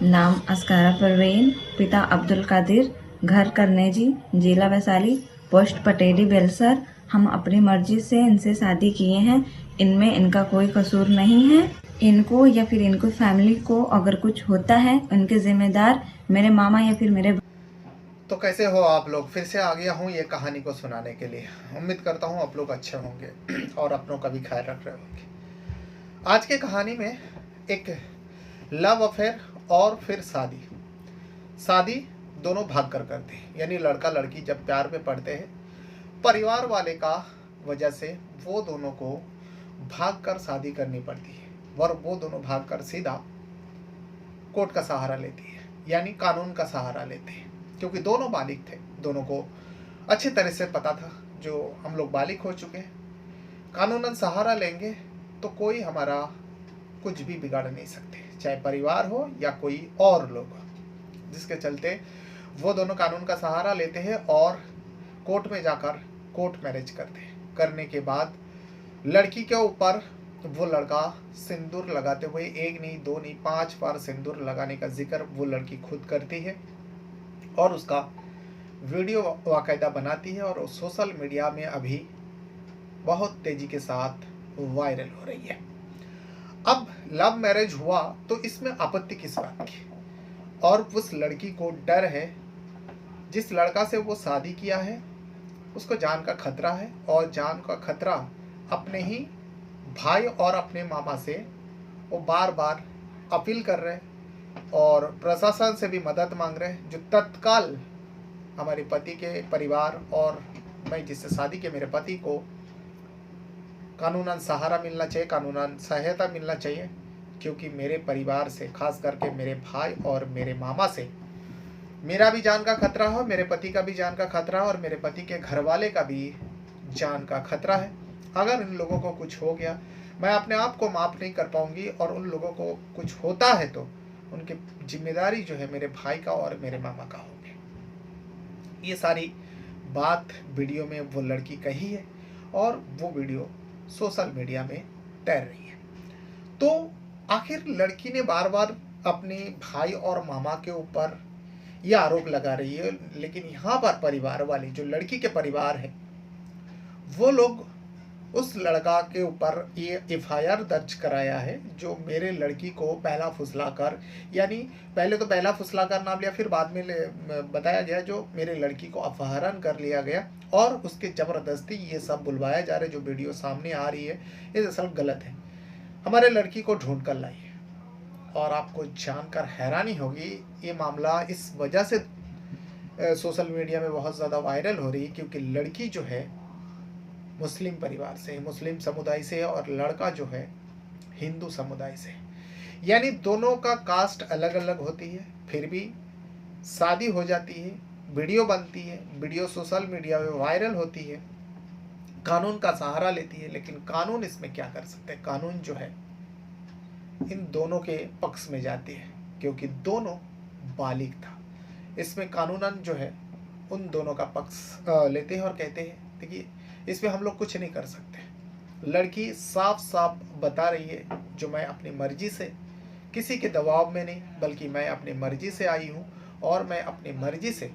नाम अस्कारा परवीन, पिता अब्दुल कादिर, घर करनेजी, जिला वैशाली, पोस्ट पटेली बेलसर। हम अपनी मर्जी से इनसे शादी किए हैं। इनमें इनका कोई कसूर नहीं है। इनको या फिर इनको फैमिली को अगर कुछ होता है, उनके जिम्मेदार मेरे मामा या फिर मेरे। तो कैसे हो आप लोग? फिर से आ गया हूँ ये कहानी को सुनाने के लिए। उम्मीद करता हूँ आप लोग अच्छे होंगे और अपनों का भी ख्याल रख रहे होंगे। आज की कहानी में एक लव अफेयर और फिर शादी। शादी दोनों भाग कर करते हैं, यानी लड़का लड़की जब प्यार में पड़ते हैं, परिवार वाले का वजह से वो दोनों को भाग कर शादी करनी पड़ती है और वो दोनों भाग कर सीधा कोर्ट का सहारा लेती है, यानी कानून का सहारा लेते हैं। क्योंकि दोनों बालिग थे, दोनों को अच्छी तरह से पता था जो हम लोग बालिग हो चुके हैं, कानूनन सहारा लेंगे तो कोई हमारा कुछ भी बिगाड़ नहीं सकते, चाहे परिवार हो या कोई और लोग हो। जिसके चलते वो दोनों कानून का सहारा लेते हैं और कोर्ट में जाकर कोर्ट मैरिज करते हैं। करने के बाद लड़की के ऊपर वो लड़का सिंदूर लगाते हुए, एक नहीं दो नहीं 5 बार सिंदूर लगाने का जिक्र वो लड़की खुद करती है और उसका वीडियो बाकायदा बनाती है और सोशल मीडिया में अभी बहुत तेजी के साथ वायरल हो रही है। अब लव मैरिज हुआ तो इसमें आपत्ति किस बात की? और उस लड़की को डर है, जिस लड़का से वो शादी किया है उसको जान का खतरा है, और जान का खतरा अपने ही भाई और अपने मामा से वो बार बार अपील कर रहे हैं और प्रशासन से भी मदद मांग रहे हैं, जो तत्काल हमारे पति के परिवार और मैं जिससे शादी के मेरे पति को कानूनन सहारा मिलना चाहिए, कानूनन सहायता मिलना चाहिए। क्योंकि मेरे परिवार से, खास करके मेरे भाई और मेरे मामा से मेरा भी जान का खतरा है, मेरे पति का भी जान का खतरा है और मेरे पति के घर वाले का भी जान का खतरा है। अगर इन लोगों को कुछ हो गया, मैं अपने आप को माफ़ नहीं कर पाऊंगी, और उन लोगों को कुछ होता है तो उनकी जिम्मेदारी जो है मेरे भाई का और मेरे मामा का होगी। ये सारी बात वीडियो में वो लड़की कही है और वो वीडियो सोशल मीडिया में तैर रही है। तो आखिर लड़की ने बार बार अपने भाई और मामा के ऊपर ये आरोप लगा रही है, लेकिन यहाँ पर परिवार वाले, जो लड़की के परिवार है, वो लोग उस लड़का के ऊपर ये एफआईआर दर्ज कराया है, जो मेरे लड़की को पहला फुसलाकर, यानी पहले तो पहला फुसलाकर नाम लिया, फिर बाद में बताया गया जो मेरे लड़की को अपहरण कर लिया गया और उसके ज़बरदस्ती ये सब बुलवाया जा रहा है। जो वीडियो सामने आ रही है ये दरअसल गलत है। हमारे लड़की को ढूंढ कर लाइए। और आपको जानकर हैरानी होगी, ये मामला इस वजह से सोशल मीडिया में बहुत ज़्यादा वायरल हो रही है क्योंकि लड़की जो है मुस्लिम परिवार से, मुस्लिम समुदाय से, और लड़का जो है हिंदू समुदाय से, यानी दोनों का कास्ट अलग अलग होती है, फिर भी शादी हो जाती है, वीडियो बनती है, वीडियो सोशल मीडिया में वायरल होती है, कानून का सहारा लेती है। लेकिन कानून इसमें क्या कर सकते हैं? कानून जो है इन दोनों के पक्ष में जाती है क्योंकि दोनों बालिग था। इसमें कानूनन जो है उन दोनों का पक्ष लेते हैं और कहते हैं देखिए इसमें हम लोग कुछ नहीं कर सकते। लड़की साफ साफ बता रही है जो मैं अपनी मर्जी से, किसी के दबाव में नहीं, बल्कि मैं अपनी मर्जी से आई हूँ और मैं अपनी मर्जी से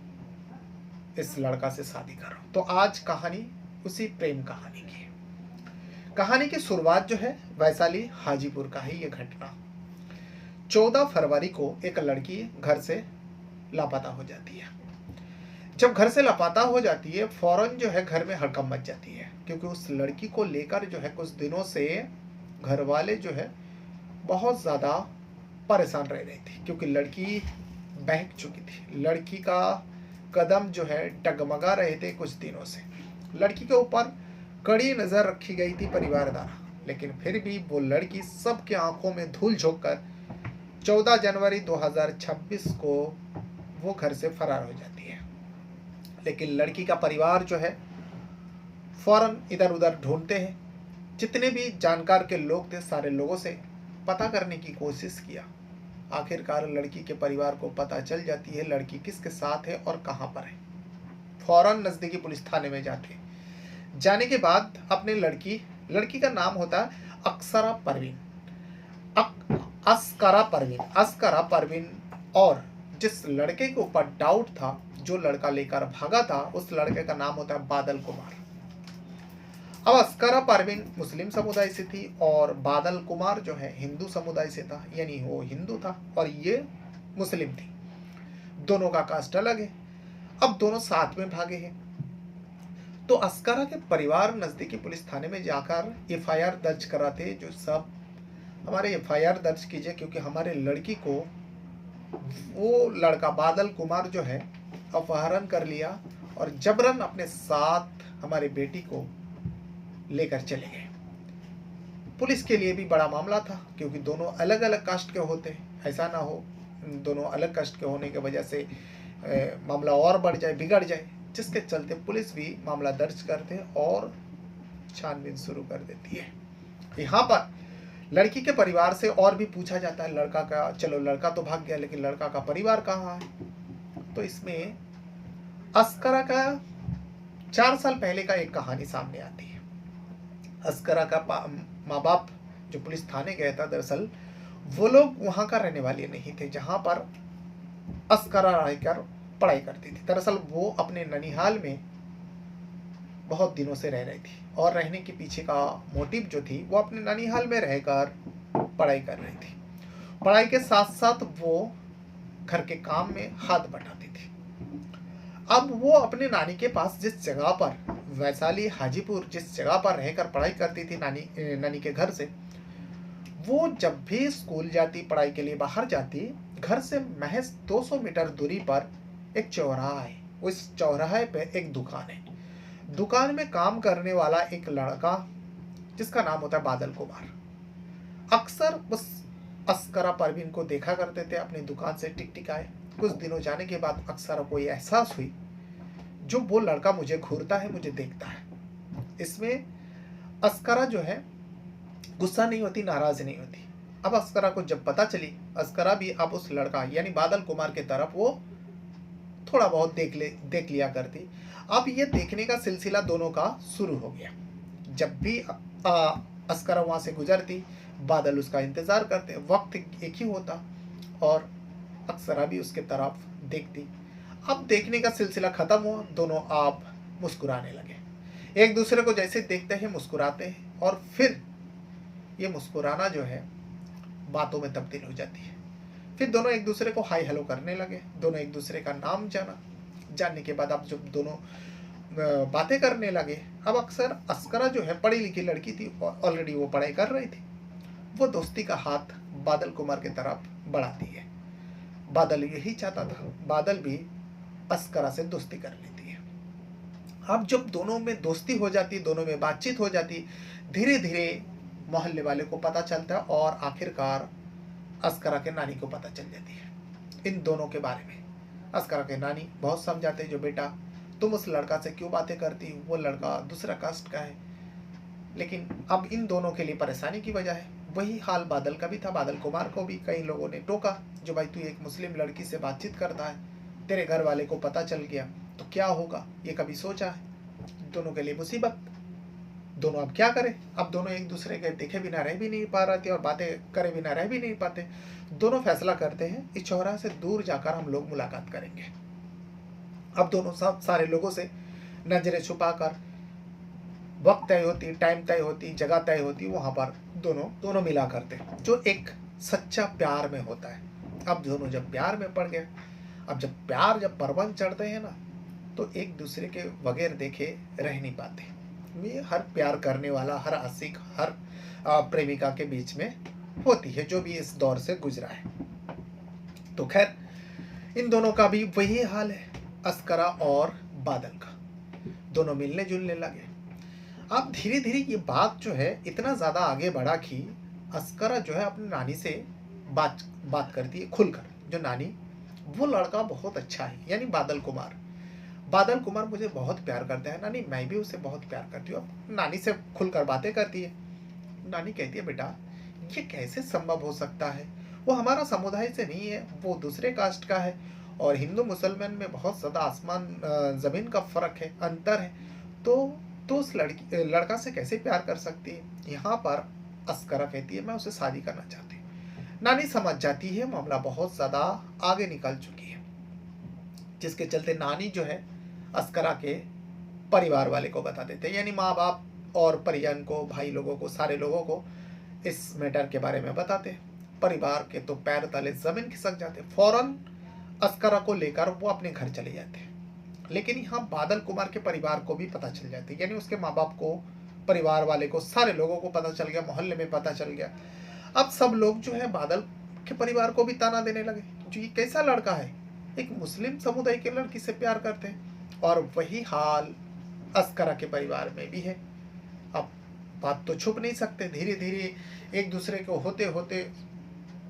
इस लड़का से शादी कर रहा हूँ। तो आज कहानी उसी प्रेम कहानी की है। कहानी की शुरुआत जो है वैशाली हाजीपुर का है। ये घटना 14 फरवरी को एक लड़की घर से लापता हो जाती है। जब घर से लापता हो जाती है फौरन जो है घर में हड़कंप मच जाती है, क्योंकि उस लड़की को लेकर जो है कुछ दिनों से घर वाले जो है बहुत ज़्यादा परेशान रह रही थी, क्योंकि लड़की बहक चुकी थी। लड़की का कदम जो है डगमगा रहे थे कुछ दिनों से। लड़की के ऊपर कड़ी नज़र रखी गई थी परिवार द्वारा, लेकिन फिर भी वो लड़की सबके आंखों में धूल झोंक कर 14 जनवरी 2026 को वो घर से फरार हो जाती है। लेकिन लड़की का परिवार जो है फौरन इधर उधर ढूंढते हैं। जितने भी जानकार के लोग थे सारे लोगों से पता करने की कोशिश किया। आखिरकार लड़की के परिवार को पता चल जाती है लड़की किसके साथ है और कहाँ पर है। फौरन नज़दीकी पुलिस थाने में जाते हैं। जाने के बाद अपने लड़की का नाम होता है अस्करा परवीन। और जिस लड़के के ऊपर डाउट था, जो लड़का लेकर भागा था, उस लड़के का नाम होता है बादल कुमार। अब अस्करा परवीन मुस्लिम समुदाय से थी और बादल कुमार जो है हिंदू समुदाय से था, यानी वो हिंदू था और ये मुस्लिम थी। दोनों का कास्ट अलग है। अब दोनों साथ में भागे हैं। तो अस्करा के परिवार नजदीकी पुलिस थाने में जाकर एफआईआर दर्ज कराते, जो सब हमारे एफआईआर दर्ज कीजिए, क्योंकि हमारे लड़की को वो लड़का बादल कुमार जो है अपहरण कर लिया और जबरन अपने साथ हमारी बेटी को लेकर चले गए। पुलिस के लिए भी बड़ा मामला था, क्योंकि दोनों अलग अलग कास्ट के होते, ऐसा ना हो दोनों अलग कास्ट के होने की वजह से मामला और बढ़ जाए, बिगड़ जाए, जिसके चलते पुलिस भी मामला दर्ज करते और छानबीन शुरू कर देती है। यहाँ पर लड़की के परिवार से और भी पूछा जाता है, लड़का का, चलो लड़का तो भाग गया, लेकिन लड़का का परिवार कहाँ है? तो इसमें अस्करा का 4 साल पहले का एक कहानी सामने आती है। अस्करा का माँ बाप जो पुलिस थाने गया था, दरअसल वो लोग वहाँ का रहने वाले नहीं थे जहाँ पर अस्करा रहकर पढ़ाई करती थी। दरअसल वो अपने ननिहाल में बहुत दिनों से रह रही थी और रहने के पीछे का मोटिव जो थी, वो अपने ननिहाल में रहकर पढ़ाई कर रही थी। पढ़ाई के साथ साथ वो घर के काम में हाथ बटाती थी। अब वो अपने नानी के पास जिस जगह पर, वैशाली हाजीपुर, जिस जगह पर रहकर पढ़ाई करती थी नानी के घर से, वो जब भी स्कूल जाती, पढ़ाई के लिए बाहर जाती, घर से महज 200 मीटर दूरी पर एक चौराहा है। उस चौराहे पे एक दुकान है। दुकान में काम करने वाला एक लड़का जिसका नाम होता है बादल कुमार, अक्सर उस अस्करा परवीन को देखा करते थे अपनी दुकान से टिकटिकाए। कुछ दिनों जाने के बाद अक्सर को ये एहसास हुई, जो वो लड़का मुझे घूरता है, मुझे देखता है। इसमें अस्करा जो है गुस्सा नहीं होती, नाराज नहीं होती। अब अस्करा को जब पता चली, अस्करा भी अब उस लड़का यानी बादल कुमार की तरफ वो थोड़ा बहुत देख लिया करती। अब ये देखने का सिलसिला दोनों का शुरू हो गया। जब भी अस्करा वहां से गुजरती, बादल उसका इंतजार करते, वक्त एक ही होता और अक्सरा भी उसके तरफ देखती। अब देखने का सिलसिला खत्म हुआ, दोनों आप मुस्कुराने लगे। एक दूसरे को जैसे देखते हैं मुस्कुराते हैं और फिर ये मुस्कुराना जो है बातों में तब्दील हो जाती है। फिर दोनों एक दूसरे को हाय हेलो करने लगे। दोनों एक दूसरे का नाम जानने के बाद अब जब दोनों बातें करने लगे, अब अक्सर अस्करा जो है पढ़ी लिखी लड़की थी, ऑलरेडी वो पढ़ाई कर रही थी, वो दोस्ती का हाथ बादल कुमार की तरफ बढ़ाती है। बादल यही चाहता था, बादल भी अस्करा से दोस्ती कर लेती है। अब जब दोनों में दोस्ती हो जाती, दोनों में बातचीत हो जाती, धीरे धीरे मोहल्ले वाले को पता चलता है और आखिरकार अस्करा के नानी को पता चल जाती है इन दोनों के बारे में। अस्करा के नानी बहुत समझाते हैं, जो बेटा तुम उस लड़का से क्यों बातें करती हो, वो लड़का दूसरा कास्ट का है। लेकिन अब इन दोनों के लिए परेशानी की वजह है। वही हाल बादल का भी था। बादल कुमार को भी कई लोगों ने टोका, जो भाई तू एक मुस्लिम लड़की से बातचीत करता है, तेरे घर वाले को पता चल गया तो क्या होगा, ये कभी सोचा है? दोनों के लिए मुसीबत। दोनों अब क्या करें? अब दोनों एक दूसरे के देखे बिना रह भी नहीं पा रहे थे और बातें करे बिना रह भी नहीं पाते। दोनों फैसला करते हैं इस चौराहे से दूर जाकर हम लोग मुलाकात करेंगे। अब दोनों सब सारे लोगों से नजरें छुपाकर, वक्त तय होती, टाइम तय होती, जगह तय होती, वहां पर दोनों मिला करते, जो एक सच्चा प्यार में होता है। अब दोनों जब प्यार में पड़ गए, अब जब परवन चढ़ते हैं ना, तो एक दूसरे के बगैर देखे रह नहीं पाते। ये हर प्यार करने वाला, हर आशिक, हर प्रेमिका के बीच में होती है, जो भी इस दौर से गुजरा है। तो खैर इन दोनों का भी वही हाल है, अस्करा और बादल का। दोनों मिलने जुलने लगे। अब धीरे धीरे ये बात जो है इतना ज़्यादा आगे बढ़ा कि अस्करा जो है अपनी नानी से बात करती है खुलकर। जो नानी, वो लड़का बहुत अच्छा है, यानी बादल कुमार मुझे बहुत प्यार करता है नानी, मैं भी उसे बहुत प्यार करती हूँ। अब नानी से खुलकर बातें करती है। नानी कहती है, बेटा ये कैसे संभव हो सकता है, वो हमारा समुदाय से नहीं है, वो दूसरे कास्ट का है और हिंदू मुसलमान में बहुत ज़्यादा आसमान ज़मीन का फ़र्क है, अंतर है, तो उस लड़का से कैसे प्यार कर सकती है? यहाँ पर अस्करा कहती है, मैं उसे शादी करना चाहती हूँ। नानी समझ जाती है मामला बहुत ज़्यादा आगे निकल चुकी है, जिसके चलते नानी जो है अस्करा के परिवार वाले को बता देते हैं, यानी माँ बाप और परिजन को, भाई लोगों को, सारे लोगों को इस मैटर के बारे में बताते हैं। परिवार के तो पैर तले जमीन खिसक जाते, फौरन अस्करा को लेकर वो अपने घर चले जाते हैं। लेकिन यहाँ बादल कुमार के परिवार को भी पता चल जाती है, यानी उसके माँ बाप को, परिवार वाले को, सारे लोगों को पता चल गया, मोहल्ले में पता चल गया। अब सब लोग जो है बादल के परिवार को भी ताना देने लगे, जो ये कैसा लड़का है, एक मुस्लिम समुदाय के लड़की से प्यार करते हैं। और वही हाल अस्करा के परिवार में भी है। अब बात तो छुप नहीं सकते, धीरे धीरे एक दूसरे को होते होते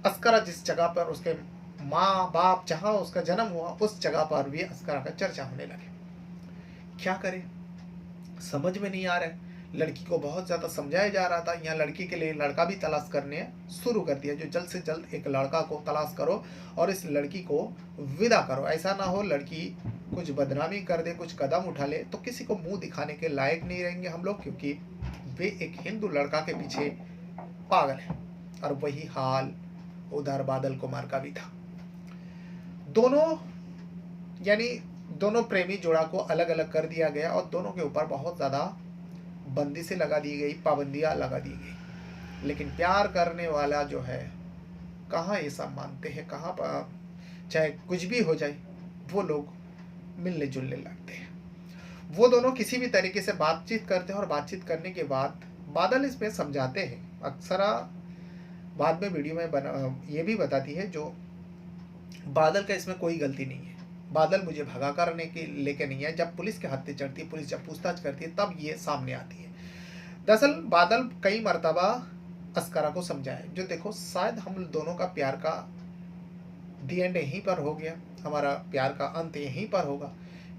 अस्करा जिस जगह पर, उसके माँ बाप जहाँ उसका जन्म हुआ, उस जगह पर भी अस्करा का चर्चा होने लगे। क्या करे समझ में नहीं आ रहा है। लड़की को बहुत ज़्यादा समझाया जा रहा था, यहाँ लड़की के लिए लड़का भी तलाश करने शुरू कर दिया, जो जल्द से जल्द एक लड़का को तलाश करो और इस लड़की को विदा करो। ऐसा ना हो लड़की कुछ बदनामी कर दे, कुछ कदम उठा ले, तो किसी को मुंह दिखाने के लायक नहीं रहेंगे हम लोग, क्योंकि वे एक हिंदू लड़का के पीछे पागल है। और वही हाल उधर बादल कुमार का भी था। दोनों यानी दोनों प्रेमी जोड़ा को अलग अलग कर दिया गया और दोनों के ऊपर बहुत ज़्यादा बंदिशें लगा दी गई, पाबंदियां लगा दी गई। लेकिन प्यार करने वाला जो है कहाँ ये सब मानते हैं, कहाँ पर चाहे कुछ भी हो जाए वो लोग मिलने जुलने लगते हैं। वो दोनों किसी भी तरीके से बातचीत करते हैं और बातचीत करने के बाद बादल इसमें समझाते हैं। अक्सर बाद में वीडियो में ये भी बताती है जो बादल का इसमें कोई गलती नहीं है, बादल मुझे भगा करने के लेके नहीं है। जब पुलिस के हाथे चढ़ती है, पुलिस जब पूछताछ करती है, तब ये सामने आती है। दरअसल बादल कई मर्तबा अस्करा को समझाए, जो देखो शायद हम दोनों का प्यार का दी एंड यहीं पर हो गया, हमारा प्यार का अंत यहीं पर होगा,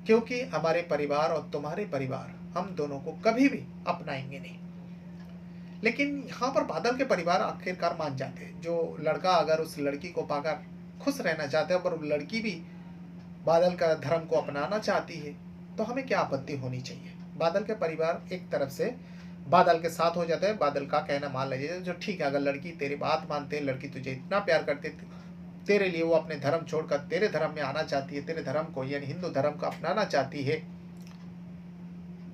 क्योंकि हमारे परिवार और तुम्हारे परिवार हम दोनों को कभी भी अपनाएंगे नहीं। लेकिन यहाँ पर बादल के परिवार आखिरकार मान जाते हैं। जो लड़का अगर उस लड़की को पाकर खुश रहना चाहते हैं, पर लड़की भी बादल का धर्म को अपनाना चाहती है, तो हमें क्या आपत्ति होनी चाहिए। बादल के परिवार एक तरफ से बादल के साथ हो जाता है, बादल का कहना मान लीजिए, जो ठीक है, अगर लड़की तेरी बात मानते, लड़की तुझे इतना प्यार करती, तेरे लिए वो अपने धर्म छोड़कर तेरे धर्म में आना चाहती है, तेरे धर्म को यानी हिंदू धर्म को अपनाना चाहती है,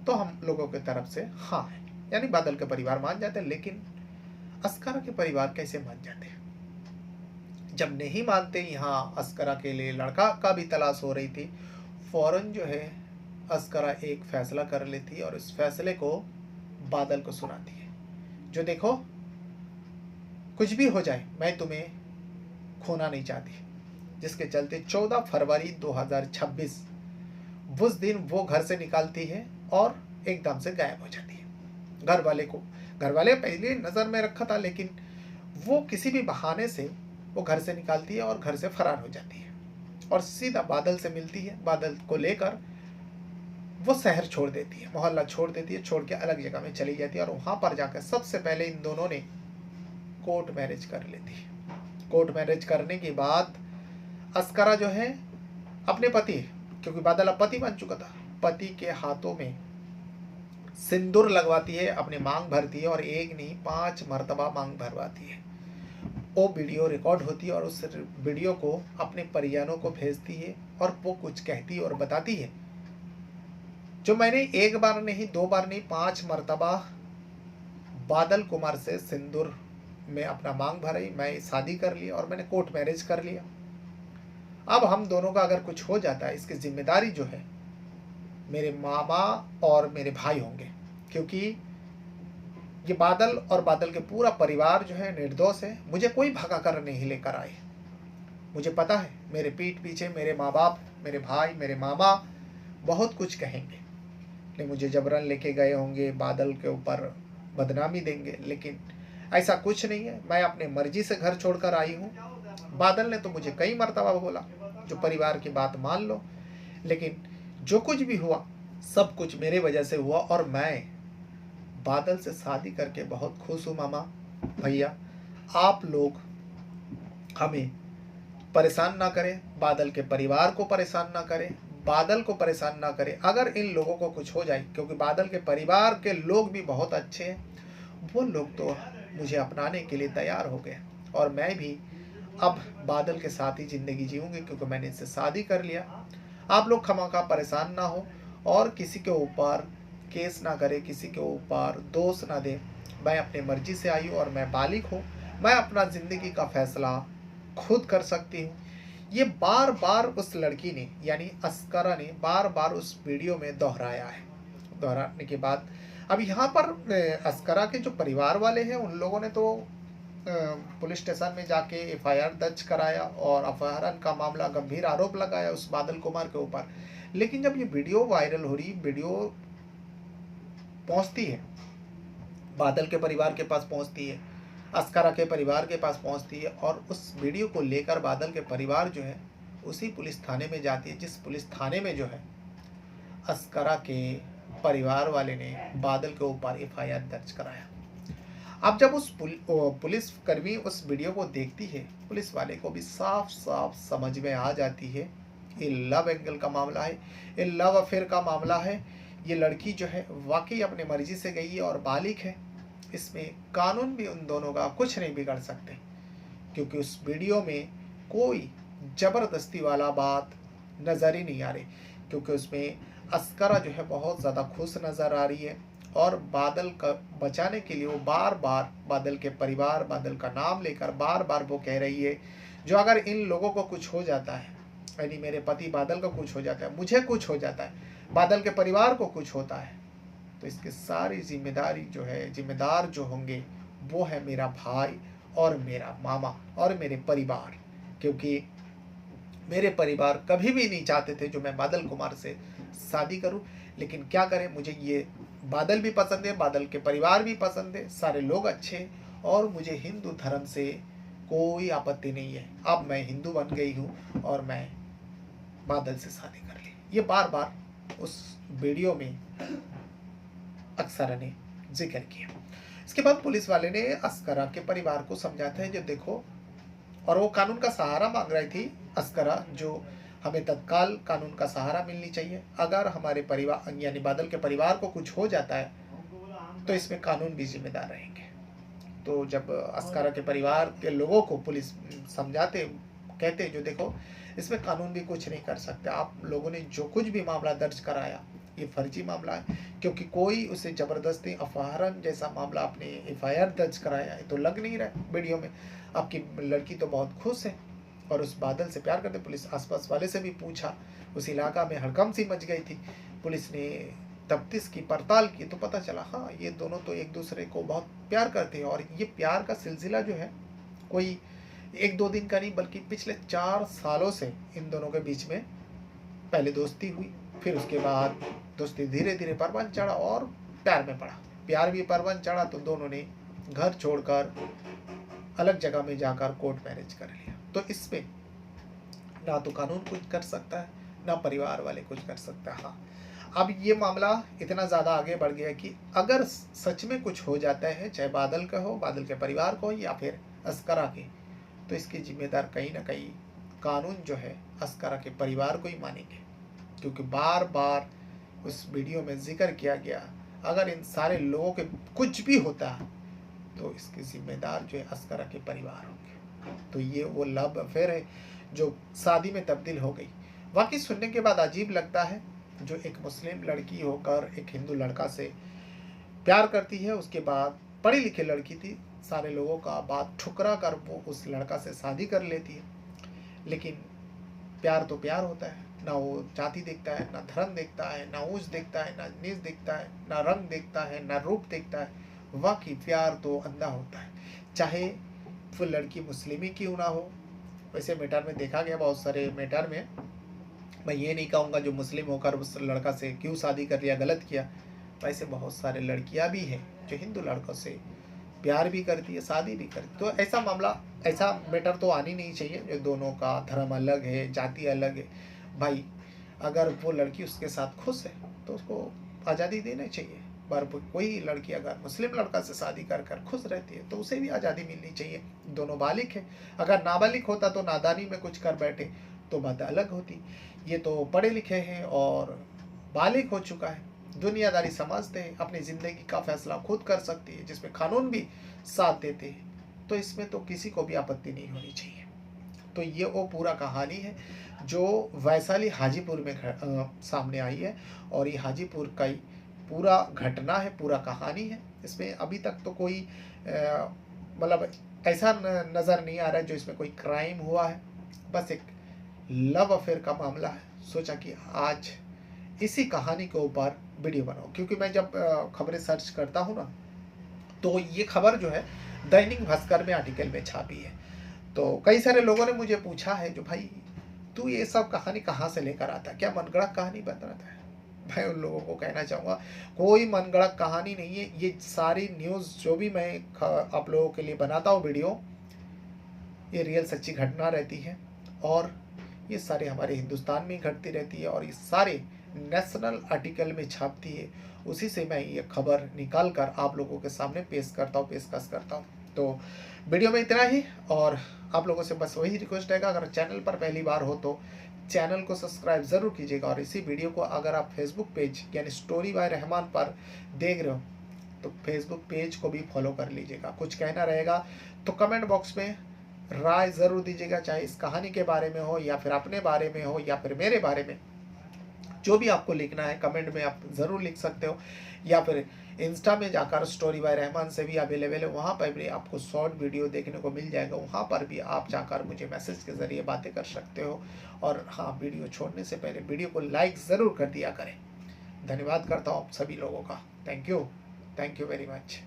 तो हम लोगों की तरफ से हाँ है, यानी बादल के परिवार मान जाते हैं। लेकिन अस्करा के परिवार कैसे मान जाते हैं? जब नहीं मानते, यहाँ अस्करा के लिए लड़का का भी तलाश हो रही थी, फौरन जो है अस्करा एक फैसला कर लेती है और इस फैसले को बादल को सुनाती है, जो देखो कुछ भी हो जाए मैं तुम्हें खोना नहीं चाहती। जिसके चलते 14 फरवरी 2026 उस दिन वो घर से निकालती है और एकदम से गायब हो जाती है। घर वाले पहले नज़र में रखा था, लेकिन वो किसी भी बहाने से वो घर से निकालती है और घर से फरार हो जाती है और सीधा बादल से मिलती है। बादल को लेकर वो शहर छोड़ देती है, मोहल्ला छोड़ देती है, छोड़ के अलग जगह में चली जाती है। और वहाँ पर जाकर सबसे पहले इन दोनों ने कोर्ट मैरिज कर लेती है। कोर्ट मैरिज करने के बाद अस्करा जो है अपने पति, क्योंकि बादल अब पति बन चुका था, पति के हाथों में सिंदूर लगवाती है, अपनी मांग भरती है और एक नहीं 5 मर्तबा मांग भरवाती है। वो वीडियो रिकॉर्ड होती है और उस वीडियो को अपने परिजनों को भेजती है और वो कुछ कहती है और बताती है, जो मैंने एक बार नहीं, 2 बार नहीं, 5 मर्तबा बादल कुमार से सिंदूर में अपना मांग भराई, मैं शादी कर ली और मैंने कोर्ट मैरिज कर लिया। अब हम दोनों का अगर कुछ हो जाता है, इसकी जिम्मेदारी जो है मेरे मामा और मेरे भाई होंगे, क्योंकि ये बादल और बादल के पूरा परिवार जो है निर्दोष है। मुझे कोई भगा कर नहीं लेकर आए। मुझे पता है मेरे पीठ पीछे मेरे माँ बाप, मेरे भाई, मेरे मामा बहुत कुछ कहेंगे, लेकिन मुझे जबरन लेके गए होंगे, बादल के ऊपर बदनामी देंगे। लेकिन ऐसा कुछ नहीं है, मैं अपने मर्जी से घर छोड़कर आई हूँ। बादल ने तो मुझे कई मर्तबा बोला जो परिवार की बात मान लो, लेकिन जो कुछ भी हुआ सब कुछ मेरे वजह से हुआ और मैं बादल से शादी करके बहुत खुश हूँ। मामा, भैया, आप लोग हमें परेशान ना करें, बादल के परिवार को परेशान ना करें, बादल को परेशान ना करें। अगर इन लोगों को कुछ हो जाए, क्योंकि बादल के परिवार के लोग भी बहुत अच्छे हैं, वो लोग तो मुझे अपनाने के लिए तैयार हो गए और मैं भी अब बादल के साथ ही ज़िंदगी जीऊँगी, क्योंकि मैंने इससे शादी कर लिया। आप लोग खामख़ा परेशान ना हो और किसी के ऊपर केस ना करें, किसी के ऊपर दोष ना दें। मैं अपनी मर्ज़ी से आई हूँ और मैं बालिग हूँ। मैं अपना ज़िंदगी का फ़ैसला खुद कर सकती हूँ। ये बार-बार उस लड़की ने, यानी अस्करा ने बार-बार उस वीडियो में दोहराया है। दोहराने के बाद अब यहाँ पर अस्करा के जो परिवार वाले हैं, उन लोगों ने तो पुलिस स्टेशन में जाके एफआईआर दर्ज कराया और अपहरण का मामला, गंभीर आरोप लगाया उस बादल कुमार के ऊपर। लेकिन जब ये वीडियो वायरल हो रही, वीडियो पहुंचती है, बादल के परिवार के पास पहुंचती है, अस्करा के परिवार के पास पहुंचती है, और उस वीडियो को लेकर बादल के परिवार जो है उसी पुलिस थाने में जाती है, जिस पुलिस थाने में जो है अस्करा के परिवार वाले ने बादल के ऊपर एफआईआर दर्ज कराया। अब जब उस पुलिस कर्मी उस वीडियो को देखती है, पुलिस वाले को भी साफ साफ समझ में आ जाती है ये लव एंगल का मामला है, ये लव अफेयर का मामला है। ये लड़की जो है वाकई अपनी मर्जी से गई है और बालिग है। इसमें कानून भी उन दोनों का कुछ नहीं बिगड़ सकते, क्योंकि उस वीडियो में कोई ज़बरदस्ती वाला बात नज़र ही नहीं आ रही, क्योंकि उसमें अस्करा जो है बहुत ज़्यादा खुश नज़र आ रही है और बादल का बचाने के लिए वो बार बार बादल के परिवार, बादल का नाम लेकर बार बार वो कह रही है, जो अगर इन लोगों को कुछ हो जाता है, यानी मेरे पति बादल को कुछ हो जाता है, मुझे कुछ हो जाता है, बादल के परिवार को कुछ होता है, तो इसकी सारी जिम्मेदारी जो है, जिम्मेदार जो होंगे वो है मेरा भाई और मेरा मामा और मेरे परिवार। क्योंकि मेरे परिवार कभी भी नहीं चाहते थे जो मैं बादल कुमार से शादी करूं, लेकिन क्या करें, मुझे ये बादल भी पसंद है, बादल के परिवार भी पसंद है, सारे लोग अच्छे, और मुझे हिंदू धर्म से कोई आपत्ति नहीं है। अब मैं हिंदू बन गई हूँ और मैं बादल से शादी कर ली। ये बार बार उस वीडियो में अक्सर ने जिक्र किया। इसके बाद पुलिस वाले ने अस्करा के परिवार को समझाता है, जो देखो, और वो कानून का सहारा मांग रही थी अस्करा, जो हमें तत्काल कानून का सहारा मिलनी चाहिए। अगर हमारे परिवार यानी बादल के परिवार को कुछ हो जाता है तो इसमें कानून भी जिम्मेदार रहेंगे। तो जब अस्करा के परिवार के लोगों को पुलिस समझाते, कहते जो देखो, इसमें कानून भी कुछ नहीं कर सकते, आप लोगों ने जो कुछ भी मामला दर्ज कराया ये फर्जी मामला है, क्योंकि कोई उसे जबरदस्ती अपहरण जैसा मामला आपने एफआईआर दर्ज कराया है तो लग नहीं रहा वीडियो में। आपकी लड़की तो बहुत खुश है और उस बादल से प्यार करते। पुलिस आसपास वाले से भी पूछा, उस इलाका में हड़कंप सी मच गई थी। पुलिस ने तफ्तीश की, पड़ताल की, तो पता चला हाँ ये दोनों तो एक दूसरे को बहुत प्यार करते हैं, और ये प्यार का सिलसिला जो है कोई एक दो दिन का नहीं, बल्कि पिछले 4 सालों से इन दोनों के बीच में पहले दोस्ती हुई, फिर उसके बाद दोस्ती धीरे धीरे परवान चढ़ा और प्यार में पड़ा। प्यार भी परवान चढ़ा तो दोनों ने घर छोड़कर अलग जगह में जाकर कोर्ट मैरिज कर लिया। तो इसमें ना तो कानून कुछ कर सकता है, ना परिवार वाले कुछ कर सकता है। हाँ, अब ये मामला इतना ज़्यादा आगे बढ़ गया कि अगर सच में कुछ हो जाता है, चाहे बादल का हो, बादल के परिवार को, या फिर अस्करा के, तो इसकी जिम्मेदार कहीं ना कहीं कानून जो है अस्करा के परिवार को ही मानेंगे, क्योंकि बार बार उस वीडियो में जिक्र किया गया अगर इन सारे लोगों के कुछ भी होता है तो इसके जिम्मेदार जो है अस्करा के परिवार होंगे। तो ये वो लव अफेयर है जो शादी में तब्दील हो गई। वाकई सुनने के बाद अजीब लगता है, जो एक मुस्लिम लड़की होकर एक हिंदू लड़का से प्यार करती है, उसके बाद पढ़ी लिखी लड़की थी, सारे लोगों का बात ठुकरा कर वो उस लड़का से शादी कर लेती है। लेकिन प्यार तो प्यार होता है, ना वो जाति देखता है, ना धर्म देखता है, ना ऊंच देखता है, ना नीच देखता है, ना रंग देखता है, ना रूप देखता है। वाकई प्यार तो अंधा होता है, चाहे वो लड़की मुस्लिम ही क्यों ना हो। वैसे मैटर में देखा गया, बहुत सारे मैटर में, मैं ये नहीं कहूँगा जो मुस्लिम होकर उस लड़का से क्यों शादी कर लिया, गलत किया। वैसे बहुत सारे लड़कियाँ भी हैं जो हिंदू लड़कों से प्यार भी करती है, शादी भी करती। तो ऐसा मामला, ऐसा मैटर तो आनी नहीं चाहिए जो दोनों का धर्म अलग है, जाति अलग है। भाई अगर वो लड़की उसके साथ खुश है तो उसको आज़ादी देनी चाहिए। पर कोई लड़की अगर मुस्लिम लड़का से शादी कर कर खुश रहती है तो उसे भी आज़ादी मिलनी चाहिए। दोनों बालिग है, अगर नाबालिग होता तो नादानी में कुछ कर बैठे तो बात अलग होती। ये तो पढ़े लिखे हैं और बालिग हो चुका है, दुनियादारी समझते हैं, अपनी ज़िंदगी का फैसला खुद कर सकती है, जिसमें कानून भी साथ देते हैं। तो इसमें तो किसी को भी आपत्ति नहीं होनी चाहिए। तो ये वो पूरा कहानी है जो वैशाली हाजीपुर में सामने आई है, और ये हाजीपुर का ही पूरा घटना है, पूरा कहानी है। इसमें अभी तक तो कोई मतलब ऐसा नज़र नहीं आ रहा है जो इसमें कोई क्राइम हुआ है, बस एक लव अफेयर का मामला है। सोचा कि आज इसी कहानी के ऊपर वीडियो बनाऊं, क्योंकि मैं जब खबरें सर्च करता हूं ना, तो ये खबर जो है दैनिक भास्कर में आर्टिकल में छापी है। तो कई सारे लोगों ने मुझे पूछा है जो भाई तू ये सब कहानी कहाँ से लेकर आता है, क्या मनगढ़ंत कहानी बताता है? मैं उन लोगों को कहना चाहूँगा कोई मनगढ़ंत कहानी नहीं है। ये सारी न्यूज़ जो भी मैं आप लोगों के लिए बनाता हूँ वीडियो, ये रियल सच्ची घटना रहती है, और ये सारे हमारे हिंदुस्तान में घटती रहती है, और ये सारे नेशनल आर्टिकल में छापती है। उसी से मैं ये खबर निकाल कर आप लोगों के सामने पेशकश करता हूँ। तो वीडियो में इतना ही, और आप लोगों से बस वही रिक्वेस्ट रहेगा, अगर चैनल पर पहली बार हो तो चैनल को सब्सक्राइब ज़रूर कीजिएगा, और इसी वीडियो को अगर आप फेसबुक पेज यानी स्टोरी बाय रहमान पर देख रहे हो तो फेसबुक पेज को भी फॉलो कर लीजिएगा। कुछ कहना रहेगा तो कमेंट बॉक्स में राय ज़रूर दीजिएगा, चाहे इस कहानी के बारे में हो, या फिर अपने बारे में हो, या फिर मेरे बारे में। जो भी आपको लिखना है कमेंट में आप ज़रूर लिख सकते हो, या फिर इंस्टा में जाकर स्टोरी बाय रहमान से भी अवेलेबल है, वहाँ पर भी आपको शॉर्ट वीडियो देखने को मिल जाएगा। वहाँ पर भी आप जाकर मुझे मैसेज के ज़रिए बातें कर सकते हो। और हाँ, वीडियो छोड़ने से पहले वीडियो को लाइक ज़रूर कर दिया करें। धन्यवाद करता हूँ आप सभी लोगों का। Thank you very much.